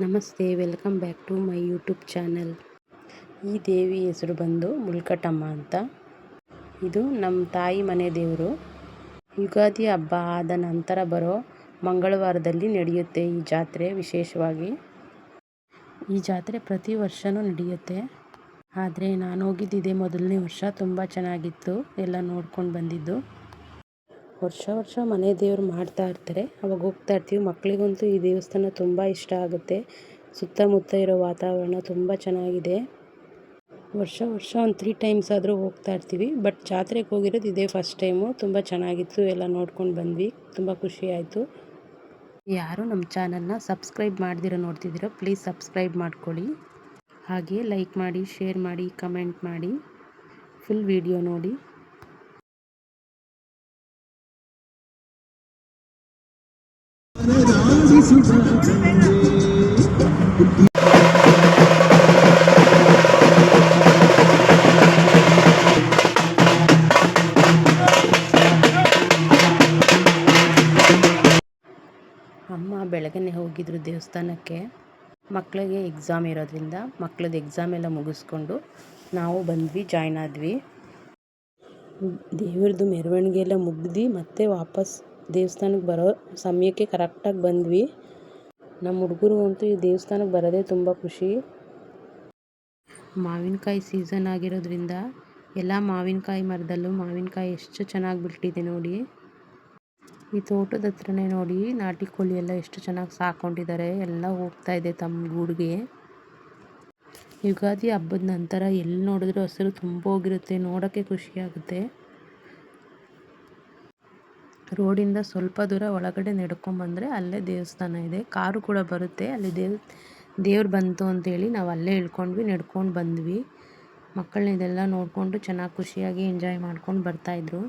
ನಮಸ್ತೆ, welcome back to my YouTube channel. ಈ ದೇವಿ ಹೆಸರು ಬಂದು ಮುಲ್ಕಟಮ್ಮ ಅಂತ. ಇದು ನಮ್ಮ ತಾಯಿ ಮನೆ ದೇವರು. ಯುಗಾದಿ ಹಬ್ಬ ಆದ ನಂತರ ಬರೋ ಮಂಗಳವಾರದಲ್ಲಿ ನಡೆಯುತ್ತೆ ಈ ಜಾತ್ರೆ. ವಿಶೇಷವಾಗಿ ಈ ಜಾತ್ರೆ ಪ್ರತಿ ವರ್ಷವೂ ನಡೆಯುತ್ತೆ. ಆದರೆ ನಾನು ಹೋಗಿದ್ದಿದೆ ಮೊದಲನೇ ವರ್ಷ. ತುಂಬ ಚೆನ್ನಾಗಿತ್ತು. ಎಲ್ಲ ನೋಡ್ಕೊಂಡು ಬಂದಿದ್ದು. ವರ್ಷ ಮನೆ ದೇವ್ರು ಮಾಡ್ತಾ ಇರ್ತಾರೆ, ಅವಾಗ ಹೋಗ್ತಾ ಇರ್ತೀವಿ. ಮಕ್ಕಳಿಗಂತೂ ಈ ದೇವಸ್ಥಾನ ತುಂಬ ಇಷ್ಟ ಆಗುತ್ತೆ. ಸುತ್ತಮುತ್ತ ಇರೋ ವಾತಾವರಣ ತುಂಬ ಚೆನ್ನಾಗಿದೆ. ವರ್ಷ ಒಂದು 3 ಟೈಮ್ಸ್ ಆದರೂ ಹೋಗ್ತಾ ಇರ್ತೀವಿ. ಬಟ್ ಜಾತ್ರೆಗೆ ಹೋಗಿರೋದು ಇದೇ ಫಸ್ಟ್ ಟೈಮು. ತುಂಬ ಚೆನ್ನಾಗಿತ್ತು. ಎಲ್ಲ ನೋಡ್ಕೊಂಡು ಬಂದ್ವಿ. ತುಂಬ ಖುಷಿ ಆಯಿತು. ಯಾರು ನಮ್ಮ ಚಾನಲ್ನ ಸಬ್ಸ್ಕ್ರೈಬ್ ಮಾಡ್ದಿರೋ ನೋಡ್ತಿದ್ದೀರೋ ಪ್ಲೀಸ್ ಸಬ್ಸ್ಕ್ರೈಬ್ ಮಾಡ್ಕೊಳ್ಳಿ. ಹಾಗೆ ಲೈಕ್ ಮಾಡಿ, ಶೇರ್ ಮಾಡಿ, ಕಮೆಂಟ್ ಮಾಡಿ. ಫುಲ್ ವಿಡಿಯೋ ನೋಡಿ. ಅಮ್ಮ ಬೆಳಗ್ಗೆ ಹೋಗಿದ್ರು ದೇವಸ್ಥಾನಕ್ಕೆ. ಮಕ್ಕಳಿಗೆ ಎಕ್ಸಾಮ್ ಇರೋದ್ರಿಂದ ಮಕ್ಕಳದ್ದು ಎಕ್ಸಾಮ್ ಎಲ್ಲ ಮುಗಿಸ್ಕೊಂಡು ನಾವು ಬಂದ್ವಿ, ಜಾಯ್ನ್ ಆದ್ವಿ. ದೇವ್ರದ್ದು ಮೆರವಣಿಗೆ ಎಲ್ಲ ಮುಗ್ದು ಮತ್ತೆ ವಾಪಸ್ ದೇವಸ್ಥಾನಕ್ಕೆ ಬರೋ ಸಮಯಕ್ಕೆ ಕರೆಕ್ಟಾಗಿ ಬಂದ್ವಿ. ನಮ್ಮ ಹುಡುಗರು ಅಂತೂ ಈ ದೇವಸ್ಥಾನಕ್ಕೆ ಬರೋದೇ ತುಂಬ ಖುಷಿ. ಮಾವಿನಕಾಯಿ ಸೀಸನ್ ಆಗಿರೋದ್ರಿಂದ ಎಲ್ಲ ಮಾವಿನಕಾಯಿ ಮರದಲ್ಲೂ ಮಾವಿನಕಾಯಿ ಎಷ್ಟು ಚೆನ್ನಾಗಿ ಬಿಟ್ಟಿದೆ ನೋಡಿ. ಈ ತೋಟದ ಹತ್ರನೇ ನೋಡಿ ನಾಟಿ ಕೋಳಿ ಎಲ್ಲ ಎಷ್ಟು ಚೆನ್ನಾಗಿ ಸಾಕೊಂಡಿದ್ದಾರೆ. ಎಲ್ಲ ಹೋಗ್ತಾ ಇದೆ ತಮ್ಮ ಗೂಡಿಗೆ. ಯುಗಾದಿ ಹಬ್ಬದ ನಂತರ ಎಲ್ಲಿ ನೋಡಿದ್ರೂ ಹಸಿರು ತುಂಬ ಹೋಗಿರುತ್ತೆ. ನೋಡೋಕ್ಕೆ ಖುಷಿಯಾಗುತ್ತೆ. ರೋಡಿಂದ ಸ್ವಲ್ಪ ದೂರ ಒಳಗಡೆ ನಡ್ಕೊಂಬಂದರೆ ಅಲ್ಲೇ ದೇವಸ್ಥಾನ ಇದೆ. ಕಾರು ಕೂಡ ಬರುತ್ತೆ. ಅಲ್ಲಿ ದೇವ್ರು ಬಂತು ಅಂತೇಳಿ ನಾವು ಅಲ್ಲೇ ಇಳ್ಕೊಂಡ್ವಿ, ನಡ್ಕೊಂಡು ಬಂದ್ವಿ. ಮಕ್ಕಳನ್ನ ಇದೆಲ್ಲ ನೋಡಿಕೊಂಡು ಚೆನ್ನಾಗಿ ಖುಷಿಯಾಗಿ ಎಂಜಾಯ್ ಮಾಡ್ಕೊಂಡು ಬರ್ತಾಯಿದ್ರು.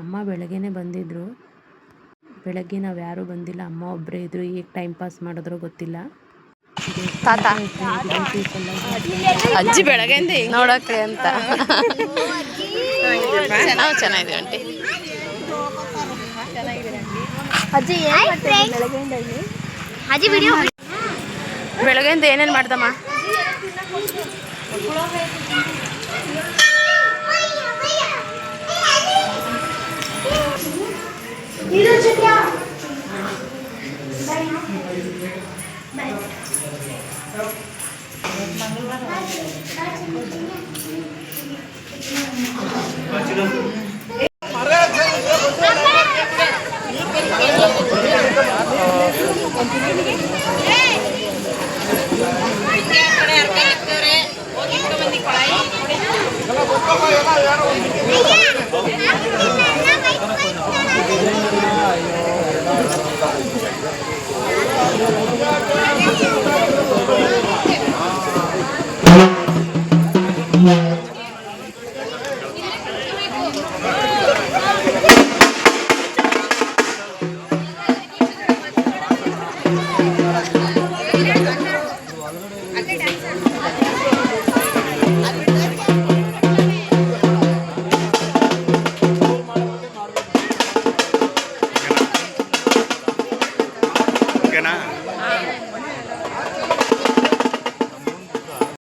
ಅಮ್ಮ ಬೆಳಗ್ಗೆನೇ ಬಂದಿದ್ದರು. ಬೆಳಗ್ಗೆ ನಾವು ಯಾರೂ ಬಂದಿಲ್ಲ, ಅಮ್ಮ ಒಬ್ಬರೇ ಇದ್ದರು. ಈಗ ಟೈಮ್ ಪಾಸ್ ಮಾಡಿದ್ರೋ ಗೊತ್ತಿಲ್ಲ. ಅಜ್ಜಿ ಬೆಳಗ್ಗೆಯಿಂದ ನೋಡೋಕ್ಕೆ ಅಂತ ಚೆನ್ನಾಗಿದೆ ಆಂಟಿ. ಬೆಳಗ್ಗೆಯಿಂದ ಏನೇನು ಮಾಡ್ದಮ್ಮ?